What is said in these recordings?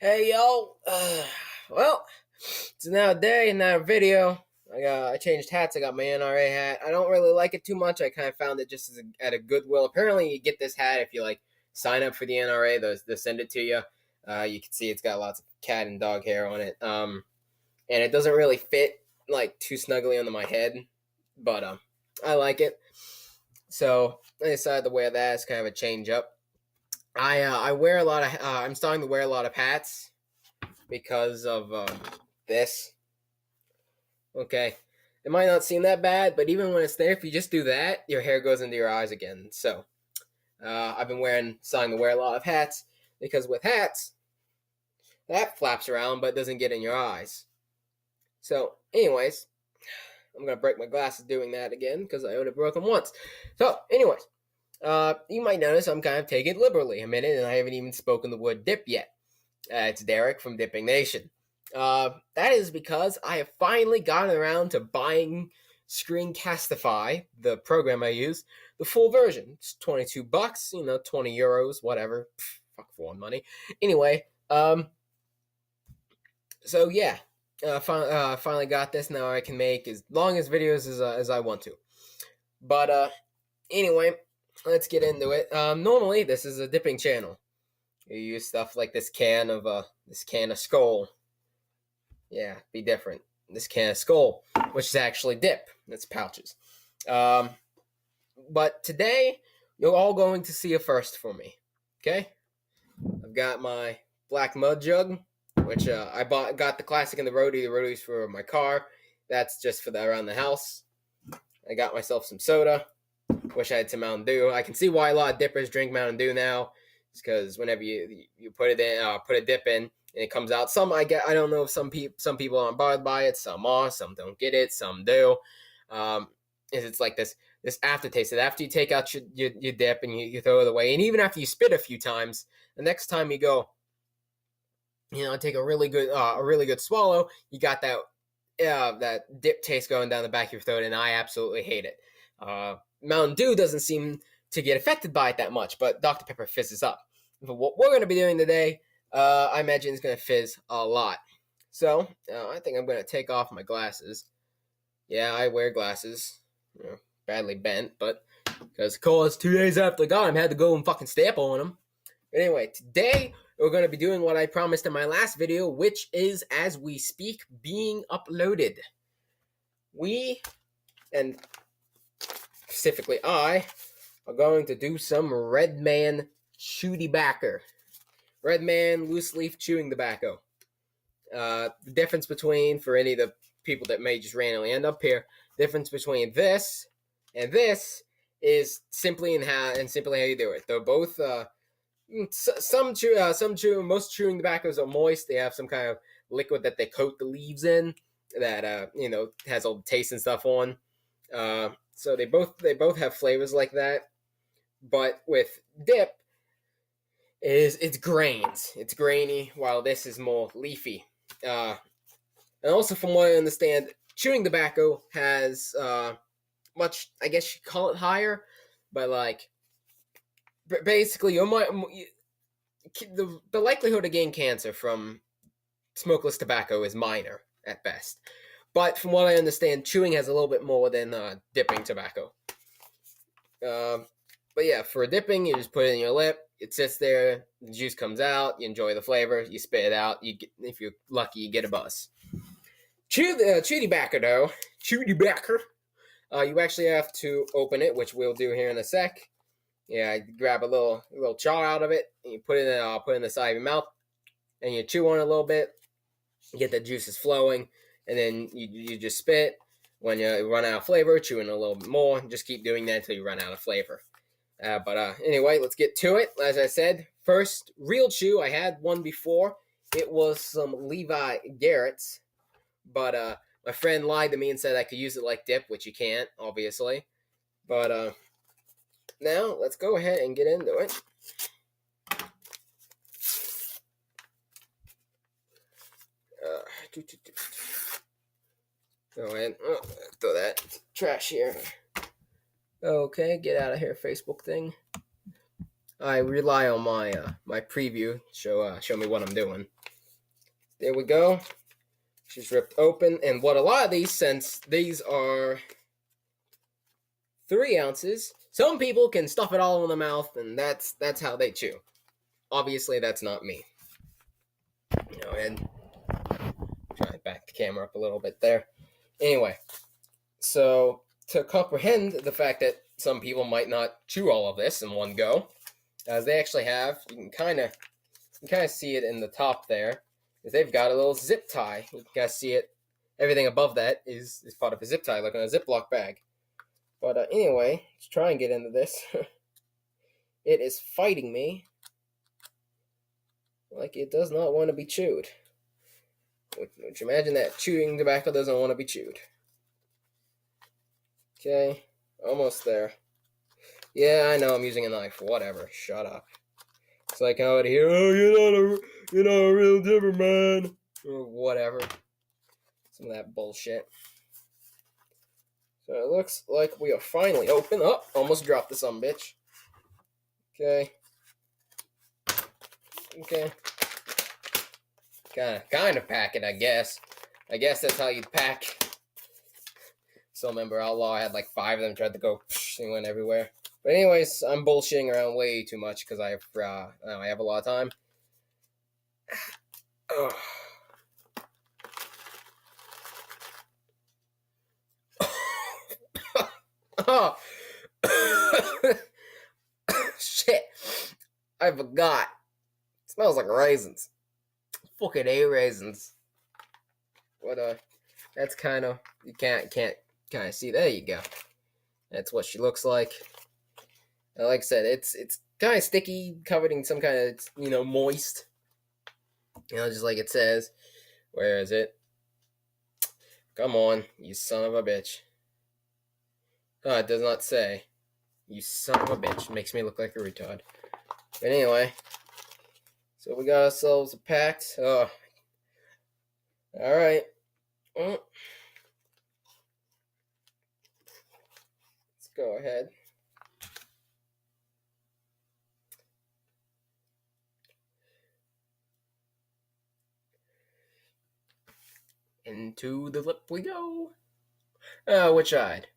Hey yo, well, it's now a day, now a video. I changed hats. I got my NRA hat. I don't really like it too much. I kind of found it just at a Goodwill. Apparently, you get this hat if you like sign up for the NRA. They send it to you. You can see it's got lots of cat and dog hair on it. And it doesn't really fit like too snugly onto my head, but I like it. So I decided to wear that as kind of a change up. I wear a lot of. I'm starting to wear a lot of hats because of this. Okay, it might not seem that bad, but even when it's there, if you just do that, your hair goes into your eyes again. So I've been starting to wear a lot of hats because with hats, that flaps around but doesn't get in your eyes. So, anyways, I'm gonna break my glasses doing that again because I only broke them once. So, anyways, you might notice I'm kind of taking it liberally a minute, and I haven't even spoken the word dip yet. It's Derek from Dipping Nation. That is because I have finally gotten around to buying Screencastify, the program I use, the full version. It's $22, 20 euros, whatever. Pff, fuck foreign money. Anyway, so yeah, finally got this. Now I can make as long as videos as I want to. But anyway, let's get into it. Normally, this is a dipping channel. You use stuff like this can of Skull. Yeah, be different. This can of Skull, which is actually dip. It's pouches. But today, you're all going to see a first for me. Okay? I've got my black mud jug, which got the classic and the roadie. The roadie's for my car. That's just for around the house. I got myself some soda. Wish I had some Mountain Dew. I can see why a lot of dippers drink Mountain Dew now. It's because whenever you put it in, put a dip in, and it comes out. I don't know if some people aren't bothered by it. Some are. Some don't get it. Some do. It's like this aftertaste. That after you take out your dip and you throw it away, and even after you spit a few times, the next time you go, take a really good swallow, you got that dip taste going down the back of your throat, and I absolutely hate it. Mountain Dew doesn't seem to get affected by it that much, but Dr. Pepper fizzes up. But what we're going to be doing today, I imagine is going to fizz a lot. So I think I'm going to take off my glasses. Yeah, I wear glasses. Badly bent, but because 2 days after I got them, I had to go and fucking stamp on them. But anyway, today we're going to be doing what I promised in my last video, which is, as we speak, being uploaded. We, and specifically I, are going to do some Redman chew tobacco. Redman loose leaf chewing tobacco. The difference between, for any of the people that may just randomly end up here, difference between this and this is simply how you do it. They're both most chewing tobaccos are moist. They have some kind of liquid that they coat the leaves in that has all the taste and stuff on. So they both have flavors like that. But with dip, it's grains. It's grainy, while this is more leafy. And also, from what I understand, chewing tobacco has much, I guess you call it higher, but like basically, the likelihood of getting cancer from smokeless tobacco is minor at best. But from what I understand, chewing has a little bit more than dipping tobacco. But yeah, for dipping, you just put it in your lip. It sits there. The juice comes out. You enjoy the flavor. You spit it out. If you're lucky, you get a buzz. Chew tobacco, though. Chew tobacco. You actually have to open it, which we'll do here in a sec. Yeah, grab a little char out of it, and you put it in the side of your mouth, and you chew on it a little bit. Get the juices flowing, and then you just spit. When you run out of flavor, chew in a little bit more. Just keep doing that until you run out of flavor. But anyway, let's get to it. As I said, first, real chew. I had one before. It was some Levi Garrett's. But my friend lied to me and said I could use it like dip, which you can't, obviously. But now, let's go ahead and get into it. Go ahead. Throw that trash here. Okay, get out of here, Facebook thing. I rely on my preview. Show me what I'm doing. There we go. She's ripped open. And what a lot of these, since these are 3 ounces, some people can stuff it all in the mouth, and that's how they chew. Obviously, that's not me. And try to back the camera up a little bit there. Anyway, so to comprehend the fact that some people might not chew all of this in one go, as they actually have, you can kind of see it in the top there, is they've got a little zip tie. You can kind of see it. Everything above that is part of a zip tie, like in a Ziploc bag. But anyway, let's try and get into this. It is fighting me like it does not want to be chewed. Which imagine that chewing tobacco doesn't want to be chewed. Okay, almost there. Yeah, I know I'm using a knife. Whatever. Shut up. It's like out here. Oh, you're not a real dipper, man. Or whatever. Some of that bullshit. So it looks like we are finally open. Oh, almost dropped the sumbitch. Okay. Okay. Kind of pack it, I guess. I guess that's how you pack. Still remember Outlaw, I had like 5 of them, tried to go, they went everywhere. But anyways, I'm bullshitting around way too much because I have a lot of time. Oh. Shit. I forgot. It smells like raisins. Fucking A raisins. But that's kind of, you can't kind of see. There you go. That's what she looks like. And like I said, it's kind of sticky, covered in some kind of, moist. Just like it says. Where is it? Come on, you son of a bitch. Oh, it does not say. You son of a bitch. Makes me look like a retard. But anyway. So we got ourselves a pact. Oh. Alright. Let's go ahead. Into the lip we go. Which side?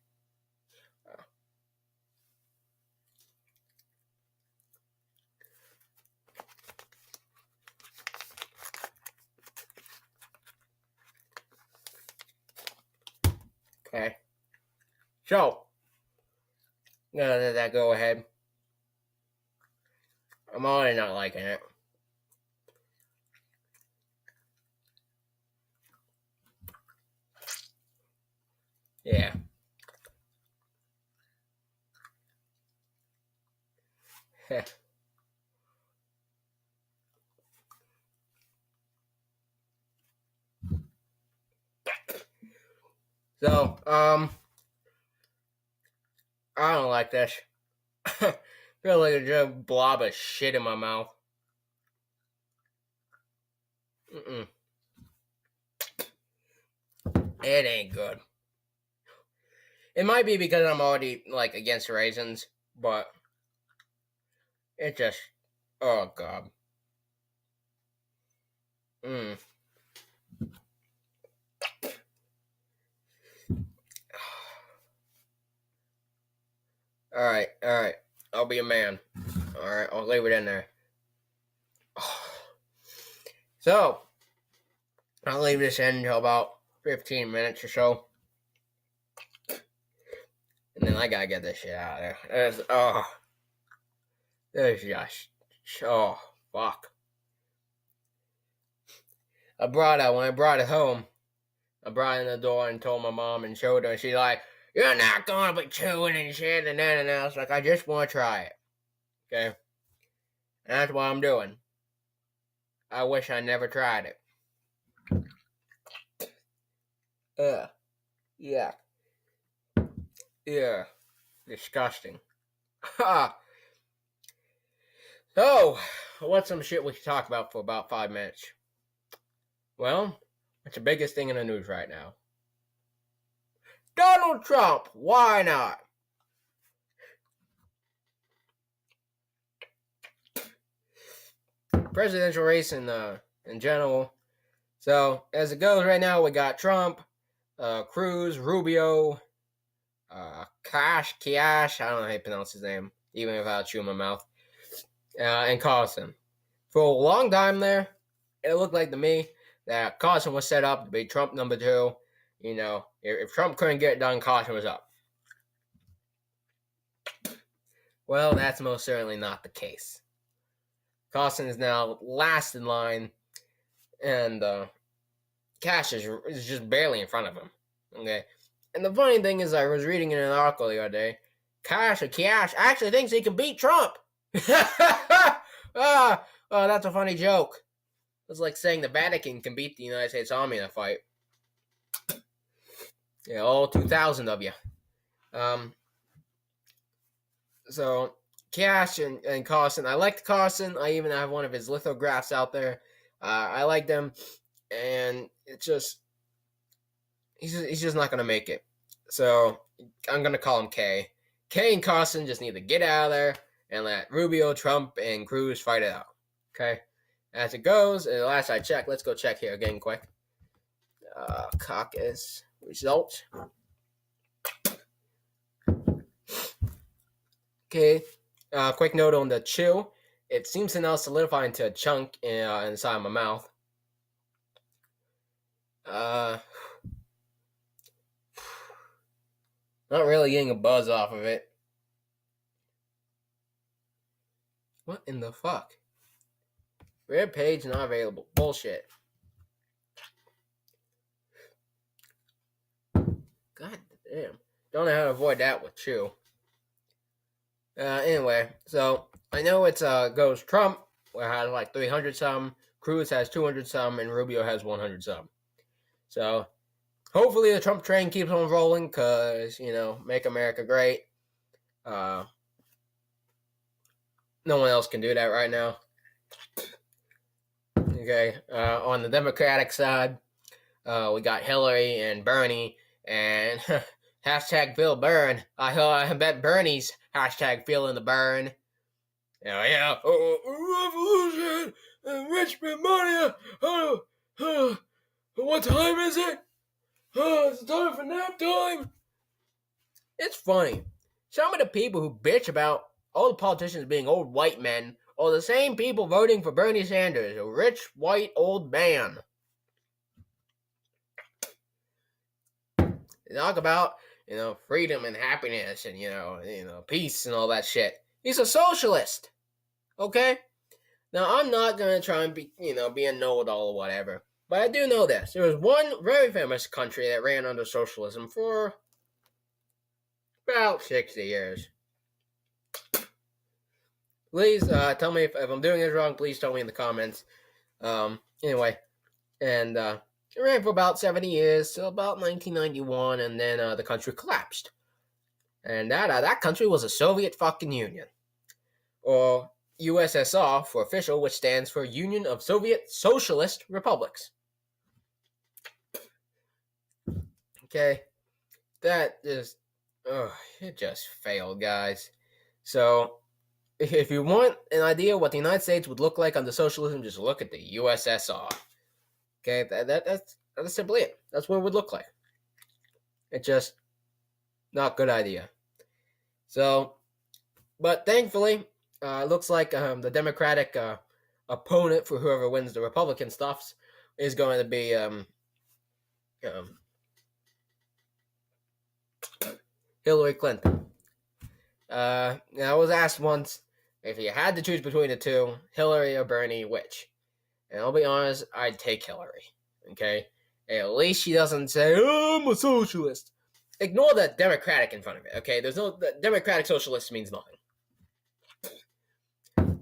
Okay. So, let that go ahead. I'm already not liking it. Yeah. So, I don't like this. Feel like a just blob of shit in my mouth. It ain't good. It might be because I'm already, against raisins, but it just, oh, God. Alright. I'll be a man. Alright, I'll leave it in there. So, I'll leave this in until about 15 minutes or so. And then I gotta get this shit out of there. There's just, fuck. When I brought it home, I brought it in the door and told my mom and showed her, and she's like, "You're not gonna be chewing and shit," and then, I was like, "I just want to try it." Okay? And that's what I'm doing. I wish I never tried it. Yeah. Yeah. Disgusting. So, what's some shit we can talk about for about 5 minutes? Well, what's the biggest thing in the news right now? Donald Trump! Why not? Presidential race in general So as it goes right now, we got Trump, Cruz, Rubio, Kiash. I don't know how you pronounce his name, even if I chew my mouth. And Carlson. For a long time there, it looked like to me that Carlson was set up to be Trump number 2. You know, if Trump couldn't get it done, Carlson was up. Well, that's most certainly not the case. Carlson is now last in line, and Cash is just barely in front of him. Okay, and the funny thing is, I was reading in an article the other day, Cash actually thinks he can beat Trump. Oh, that's a funny joke. It's like saying the Vatican can beat the United States Army in a fight. Yeah, all 2,000 of you. So Cash and Carson. I liked Carson. I even have one of his lithographs out there. I like them, and it's just he's just not gonna make it. So I'm gonna call him K. K and Carson just need to get out of there and let Rubio, Trump, and Cruz fight it out. Okay, as it goes. And last I checked, let's go check here again quick. Caucus results. Okay, quick note on the chew. It seems to now solidify into a chunk inside my mouth. Not really getting a buzz off of it. What in the fuck? Red page not available. Bullshit. God damn. Don't know how to avoid that with chew. Anyway, so I know it's goes Trump, where has like 300 some, Cruz has 200 some, and Rubio has 100 some. So hopefully the Trump train keeps on rolling, cause make America great. No one else can do that right now. Okay, on the Democratic side, we got Hillary and Bernie, and hashtag Bill Burn. I bet Bernie's hashtag feeling the burn. Yeah. Revolution and Richmond money. What time is it? It's time for nap time. It's funny. Some of the people who bitch about all the politicians being old white men are the same people voting for Bernie Sanders, a rich white old man. They talk about freedom and happiness and peace and all that shit. He's a socialist. Okay? Now I'm not gonna try and be a know-it-all or whatever. But I do know this. There was one very famous country that ran under socialism for about 60 years. Please tell me if I'm doing this wrong. Please tell me in the comments. Anyway, and it ran for about 70 years, till about 1991, and then the country collapsed. And that country was the Soviet fucking Union, or USSR for official, which stands for Union of Soviet Socialist Republics. Okay, that just it just failed, guys. So if you want an idea what the United States would look like under socialism, just look at the USSR. Okay, that's simply it. That's what it would look like. It's just not a good idea. So, but thankfully, it looks like the Democratic opponent for whoever wins the Republican stuffs is going to be Hillary Clinton. I was asked once if you had to choose between the two, Hillary or Bernie, which? And I'll be honest, I'd take Hillary. Okay? At least she doesn't say, oh, I'm a socialist. Ignore the Democratic in front of it, okay? The Democratic socialist means nothing.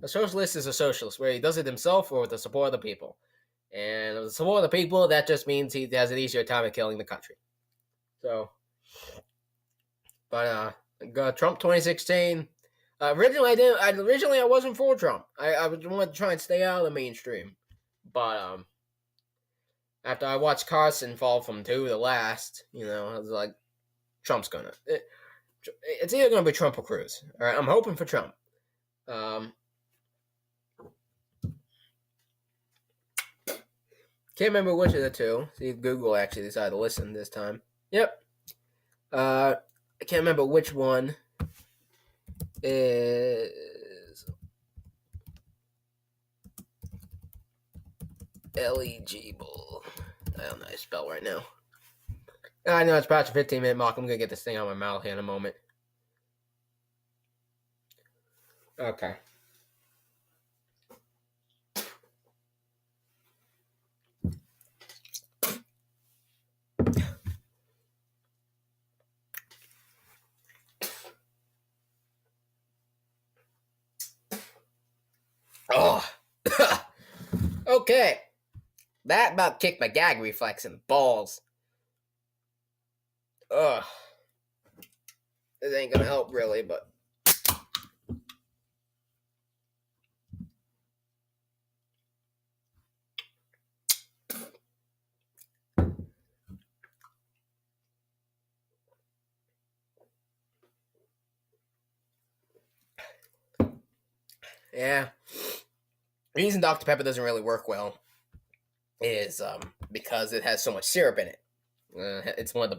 A socialist is a socialist, where he does it himself or with the support of the people. And with the support of the people, that just means he has an easier time of killing the country. So, but Trump 2016. Originally, I wasn't for Trump. I wanted to try and stay out of the mainstream. But after I watched Carson fall from 2 to last, I was like, Trump's gonna. It's either gonna be Trump or Cruz. All right, I'm hoping for Trump. Can't remember which of the two. See if Google actually decided to listen this time. Yep. I can't remember which one is eligible. I don't know how to spell right now. I know it's past the 15-minute mark. I'm gonna get this thing out of my mouth here in a moment. Okay. Oh. Okay. That about kicked my gag reflex in the balls. Ugh. This ain't gonna help really, but. Yeah. The reason Dr. Pepper doesn't really work well is because it has so much syrup in it. It's one of the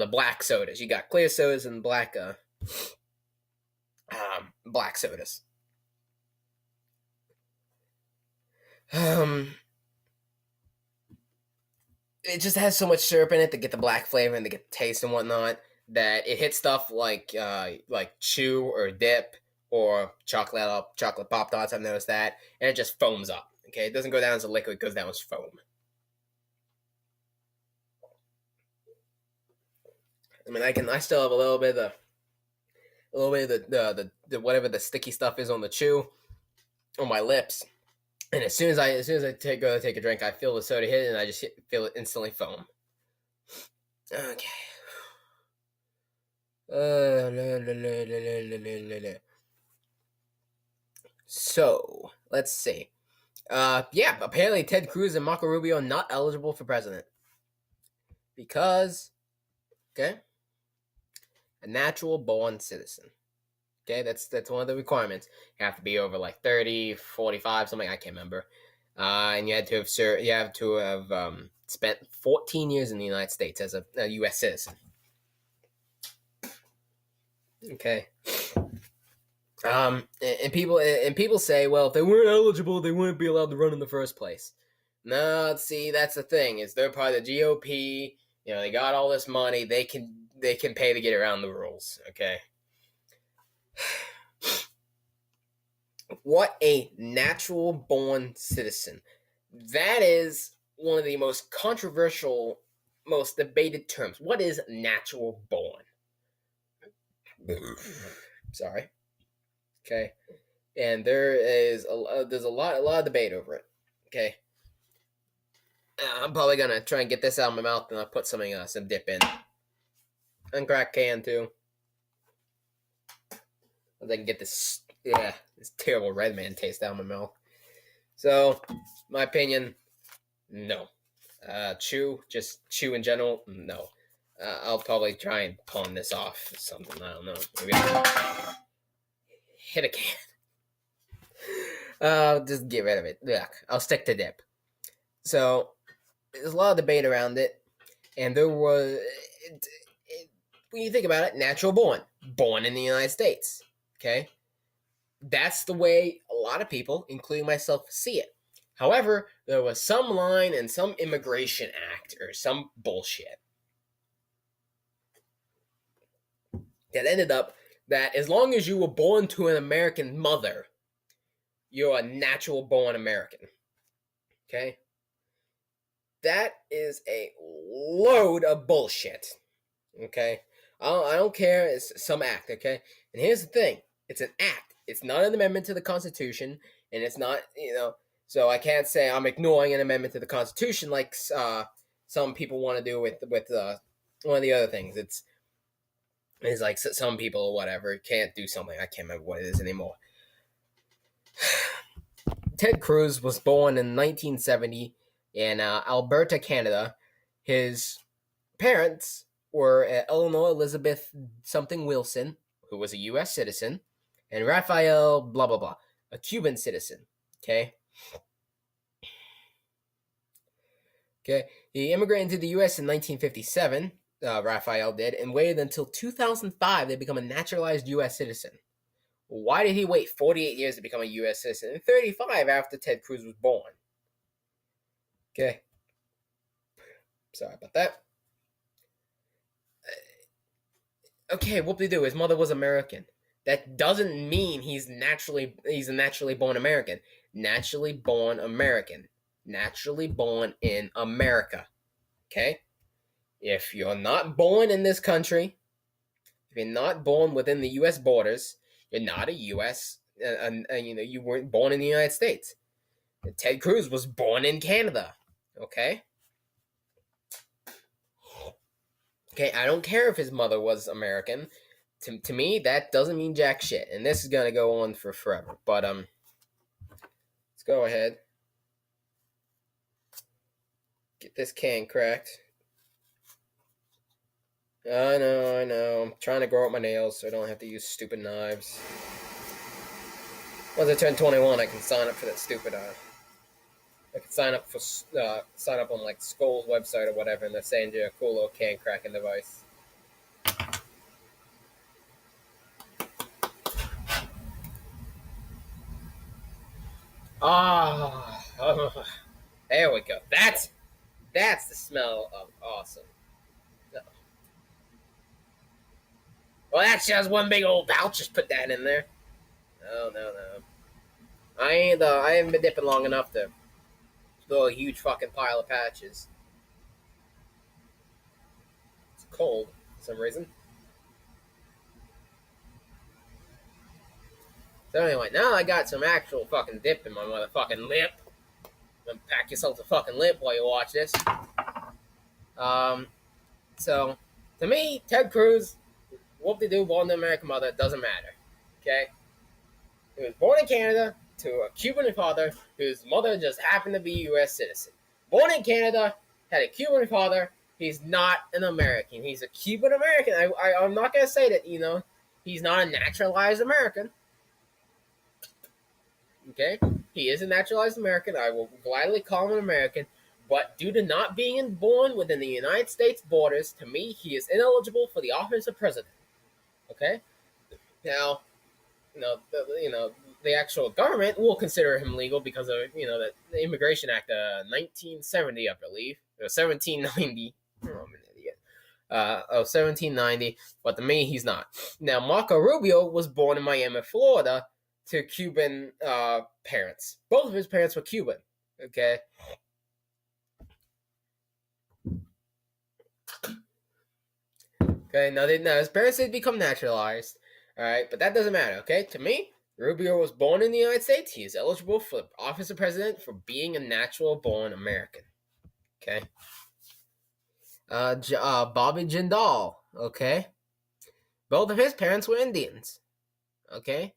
black sodas. You got clear sodas and black sodas. It just has so much syrup in it to get the black flavor and to get the taste and whatnot that it hits stuff like chew or dip or chocolate pop tarts. I've noticed that, and it just foams up. Okay, it doesn't go down as a liquid; it goes down as foam. I mean, I still have a little bit of the whatever the sticky stuff is on the chew on my lips, and as soon as I go to take a drink, I feel the soda hit, and I just feel it instantly foam. Okay. So let's see. Yeah, apparently Ted Cruz and Marco Rubio not eligible for president because, okay, a natural born citizen. Okay, that's one of the requirements. You have to be over like 30, 45, something I can't remember. And you have to have spent 14 years in the United States as a U.S. citizen. Okay. And people say, well, if they weren't eligible, they wouldn't be allowed to run in the first place. No, see, that's the thing. Is they're part of the GOP. You know, they got all this money. They can pay to get around the rules. Okay. What a natural born citizen. That is one of the most controversial, most debated terms. What is natural born? Sorry. Okay. And there's a lot of debate over it. Okay. I'm probably gonna try and get this out of my mouth, and I'll put some dip in, and crack can too. I can get this terrible red man taste out of my mouth. So, my opinion, no. Chew in general, no. I'll probably try and pawn this off something. I don't know. Maybe I'll hit a can. Just get rid of it. Yuck. I'll stick to dip. So there's a lot of debate around it, and there was when you think about it, natural born in the United States. Okay, that's the way a lot of people, including myself, see it. However, there was some line in some immigration act or some bullshit that ended up that as long as you were born to an American mother, you're a natural born American. Okay? That is a load of bullshit. Okay? I don't care. It's some act. Okay? And here's the thing. It's an act. It's not an amendment to the Constitution, and it's not, so I can't say I'm ignoring an amendment to the Constitution like some people want to do with one of the other things. It's like some people or whatever can't do something. I can't remember what it is anymore. Ted Cruz was born in 1970 in Alberta, Canada. His parents were Eleanor Elizabeth something Wilson, who was a U.S. citizen, and Rafael blah blah blah, a Cuban citizen. Okay. Okay, he immigrated to the U.S. in 1957. Raphael did, and waited until 2005 to become a naturalized U.S. citizen. Why did he wait 48 years to become a U.S. citizen and 35 after Ted Cruz was born? Okay, sorry about that. Okay, whoop-de-doo, his mother was American. That doesn't mean he's a naturally born American. Naturally born American. Naturally born in America. Okay? If you're not born in this country, if you're not born within the U.S. borders, you're not a U.S. You weren't born in the United States. Ted Cruz was born in Canada. Okay? Okay, I don't care if his mother was American. To me, that doesn't mean jack shit. And this is gonna go on for forever. But let's go ahead. Get this can cracked. I know. I'm trying to grow up my nails so I don't have to use stupid knives. Once I turn 21, I can sign up for that stupid I can sign up on like Skoll's website or whatever, and they're saying you a cool little can cracking device. There we go. That's the smell of awesome. No. Well, that's just one big old pouch. Just put that in there. No. I haven't been dipping long enough to throw a huge fucking pile of patches. It's cold for some reason. So anyway, now I got some actual fucking dip in my motherfucking lip. Pack yourself a fucking lip while you watch this. So, to me, Ted Cruz, whoop-de-doo, born to an American mother, doesn't matter. Okay? He was born in Canada to a Cuban father whose mother just happened to be a U.S. citizen. Born in Canada, had a Cuban father. He's not an American. He's a Cuban American. I'm not going to say that, he's not a naturalized American. Okay? He is a naturalized American. I will gladly call him an American. But due to not being born within the United States borders, to me, he is ineligible for the office of president. Okay? Now, the actual government will consider him legal because of, the Immigration Act of 1970, I believe. Or 1790. Oh, I'm an idiot. 1790. But to me, he's not. Now, Marco Rubio was born in Miami, Florida, to Cuban parents. Both of his parents were Cuban. Okay? Okay, now his parents did become naturalized. Alright, but that doesn't matter, okay? To me, Rubio was born in the United States. He is eligible for the office of president for being a natural born American. Okay? Bobby Jindal, okay? Both of his parents were Indians. Okay?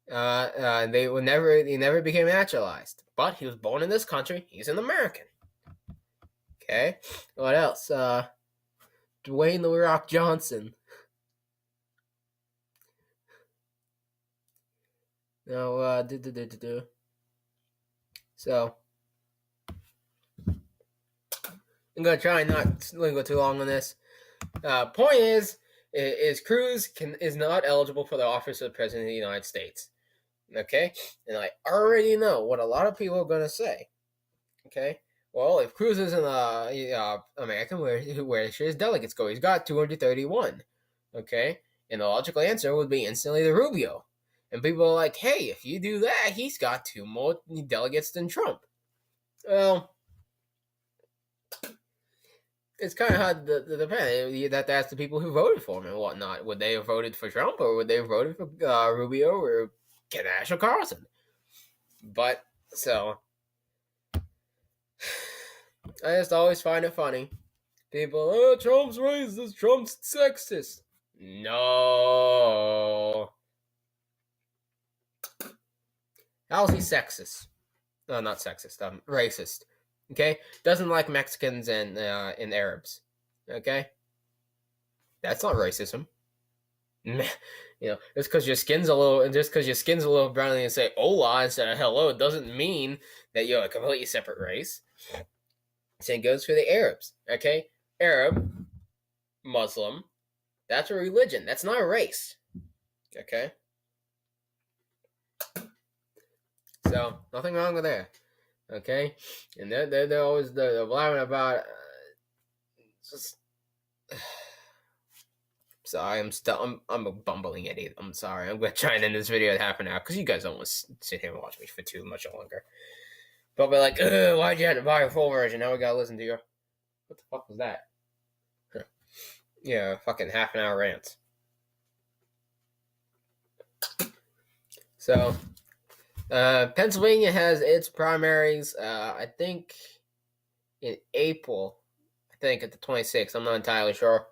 He never became naturalized. But he was born in this country. He's an American. Okay? What else? Dwayne The Rock Johnson. No, So, I'm gonna try not to linger too long on this. Point is Cruz is not eligible for the office of the President of the United States. Okay? And I already know what a lot of people are gonna say. Okay? Well, if Cruz isn't American, where should his delegates go? He's got 231. Okay? And the logical answer would be instantly the Rubio. And people are like, hey, if you do that, he's got 2 more delegates than Trump. Well, it's kind of hard to depend. You'd have to ask the people who voted for him and whatnot. Would they have voted for Trump or would they have voted for Rubio or Ken Asher Carlson? But, so, I just always find it funny. People, oh, Trump's racist, Trump's sexist. No. How is he sexist? No, not sexist. Racist. Okay, doesn't like Mexicans and Arabs. Okay, that's not racism. Just because your skin's a little brown and you say "hola" instead of "hello," doesn't mean that you're a completely separate race. Same goes for the Arabs. Okay, Arab, Muslim. That's a religion. That's not a race. Okay. So nothing wrong with that. Okay, and they're always they're blabbing about. Just sorry, I'm a bumbling idiot. I'm sorry. I'm gonna try and end this video at half an hour because you guys don't want to sit here and watch me for too much longer. But be like, why'd you have to buy a full version? Now we gotta listen to your. What the fuck was that? Huh. Yeah, fucking half an hour rant. So, Pennsylvania has its primaries. I think in April. I think at the 26th. I'm not entirely sure.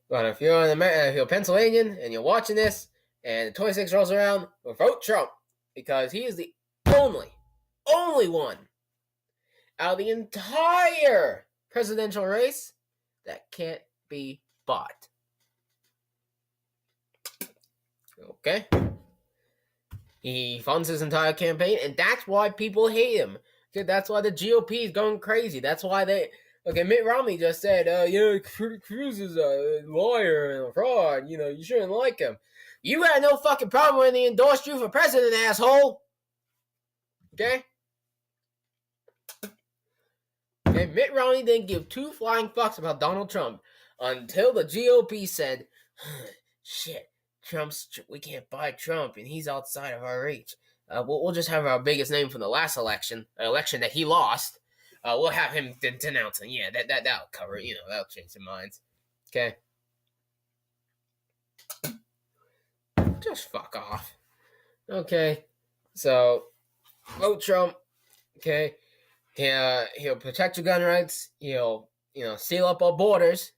But if you're if you're Pennsylvanian and you're watching this, and the 26th rolls around, vote Trump because he is the only one out of the entire presidential race that can't be bought. Okay? He funds his entire campaign, and that's why people hate him. Okay, that's why the GOP is going crazy. That's why they. Okay, Mitt Romney just said, Cruz is a liar and a fraud. You shouldn't like him. You had no fucking problem when he endorsed you for president, asshole. Okay? Okay, Mitt Romney didn't give two flying fucks about Donald Trump until the GOP said, shit, we can't buy Trump and he's outside of our reach. We'll just have our biggest name from the last election, an election that he lost. We'll have him denounce him. Yeah, that'll cover it. That'll change their minds. Okay? Just fuck off. Okay? So, vote Trump. Okay? He'll protect your gun rights. He'll, seal up our borders.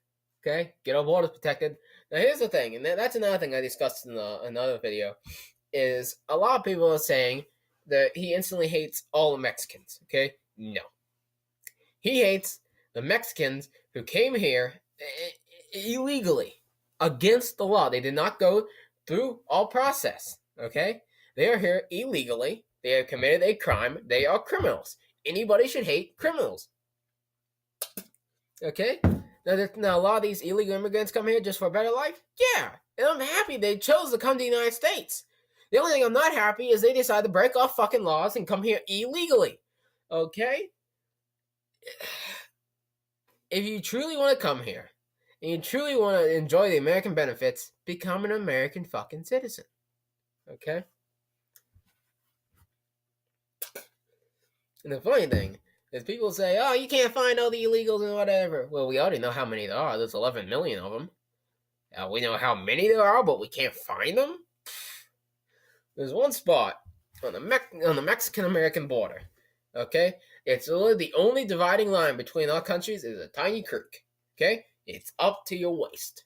Okay? Get our borders protected. Now, here's the thing, and that's another thing I discussed in another video, is a lot of people are saying that he instantly hates all the Mexicans. Okay? No. He hates the Mexicans who came here illegally, against the law. They did not go through all process. Okay? They are here illegally. They have committed a crime. They are criminals. Anybody should hate criminals. Okay? Now, a lot of these illegal immigrants come here just for a better life? Yeah. And I'm happy they chose to come to the United States. The only thing I'm not happy is they decide to break off fucking laws and come here illegally. Okay? If you truly want to come here, and you truly want to enjoy the American benefits, become an American fucking citizen. Okay? And the funny thing is people say, oh, you can't find all the illegals and whatever. Well, we already know how many there are. There's 11 million of them. We know how many there are, but we can't find them? There's one spot on the Mexican-American border. Okay? It's literally the only dividing line between our countries is a tiny creek. Okay? It's up to your waist.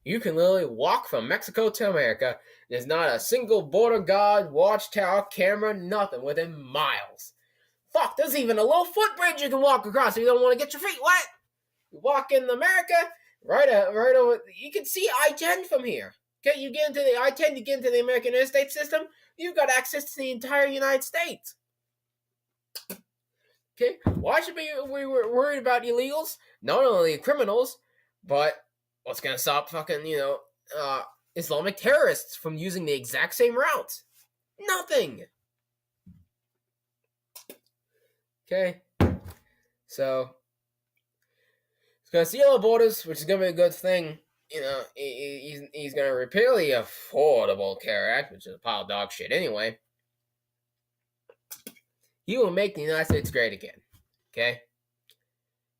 You can literally walk from Mexico to America. There's not a single border guard, watchtower, camera, nothing within miles. Fuck, there's even a low footbridge you can walk across if you don't want to get your feet wet. You walk in America, right over. You can see I-10 from here. Okay, you get into the I-10, you get into the American interstate system, you've got access to the entire United States. Okay, why should we worried about illegals? Not only criminals, but what's going to stop fucking, Islamic terrorists from using the exact same routes? Nothing. Okay, so it's going to seal the borders, which is going to be a good thing. He's going to repeal the Affordable Care Act, which is a pile of dog shit anyway. He will make the United States great again. Okay?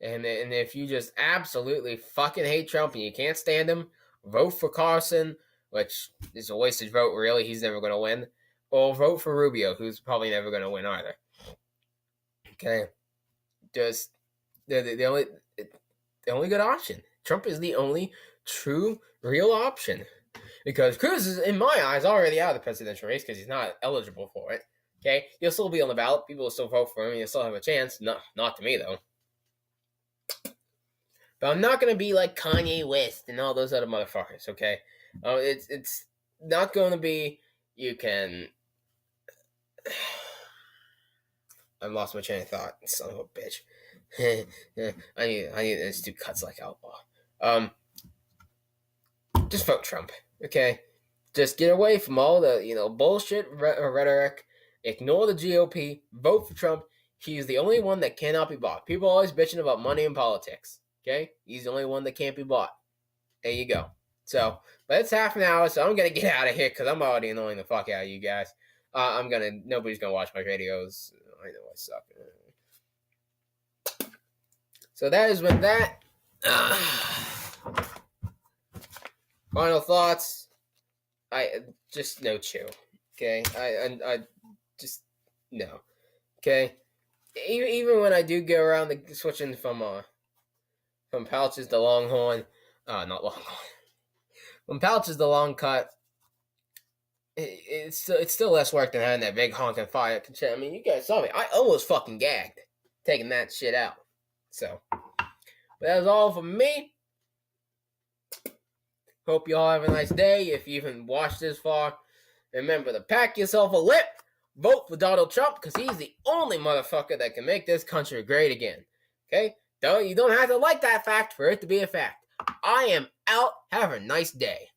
And if you just absolutely fucking hate Trump and you can't stand him, vote for Carson, which is a wasted vote, really. He's never going to win. Or vote for Rubio, who's probably never going to win either. Okay? Just the only good option. Trump is the only true, real option. Because Cruz is, in my eyes, already out of the presidential race because he's not eligible for it. Okay? He'll still be on the ballot. People will still vote for him. He'll still have a chance. Not to me, though. But I'm not going to be like Kanye West and all those other motherfuckers, okay? It's not going to be, you can... I lost my train of thought. Son of a bitch. I need to do cuts like Outlaw. Just vote Trump, okay? Just get away from all the bullshit rhetoric. Ignore the GOP. Vote for Trump. He's the only one that cannot be bought. People are always bitching about money and politics. Okay, he's the only one that can't be bought. There you go. So, but it's half an hour, so I'm gonna get out of here because I'm already annoying the fuck out of you guys. Nobody's gonna watch my videos. I know I suck. So that is with that. Final thoughts. I just no chew. Okay, I just no. Okay, even when I do go around switching from pouches to Longhorn, not Longhorn. From pouches to long cut, it's still less work than having that big honking fire. I mean, you guys saw me. I almost fucking gagged taking that shit out. So, but that was all from me. Hope you all have a nice day. If you even watched this far, remember to pack yourself a lip. Vote for Donald Trump because he's the only motherfucker that can make this country great again. Okay? You don't have to like that fact for it to be a fact. I am out. Have a nice day.